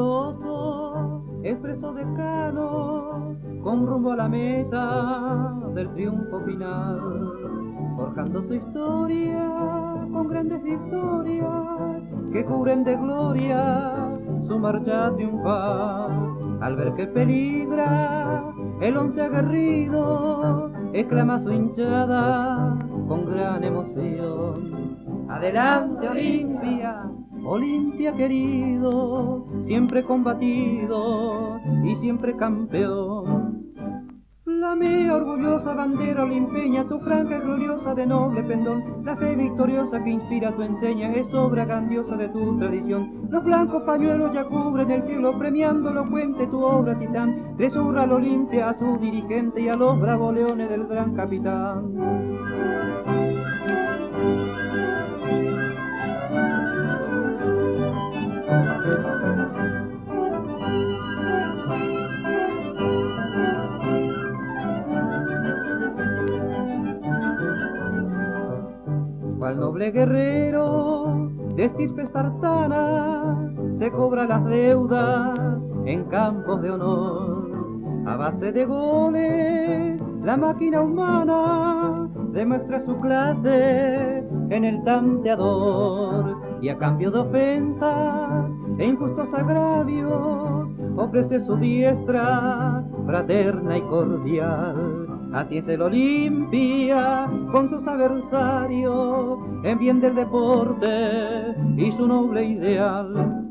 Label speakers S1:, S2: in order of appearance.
S1: vigoroso, expreso decano, con rumbo a la meta del triunfo final, forjando su historia con grandes victorias que cubren de gloria su marcha triunfal. Al ver que peligra el once aguerrido, exclama su hinchada con gran emoción: adelante Olimpia, Olimpia querido, siempre combatido y siempre campeón. Flamea orgullosa bandera olimpeña, tu franja es gloriosa de noble pendón. La fe victoriosa que inspira tu enseña es obra grandiosa de tu tradición. Los blancos pañuelos ya cubren el cielo, premiando elocuente tu obra titán. Tresura al Olimpia, a su dirigente y a los bravos leones del gran capitán. Cual noble guerrero de estirpe espartana se cobra las deudas en campos de honor. A base de goles la máquina humana demuestra su clase en el tanteador, y a cambio de ofensas e injustos agravios ofrece su diestra fraterna y cordial. Así es el Olimpia con sus adversarios, en bien del deporte y su noble ideal.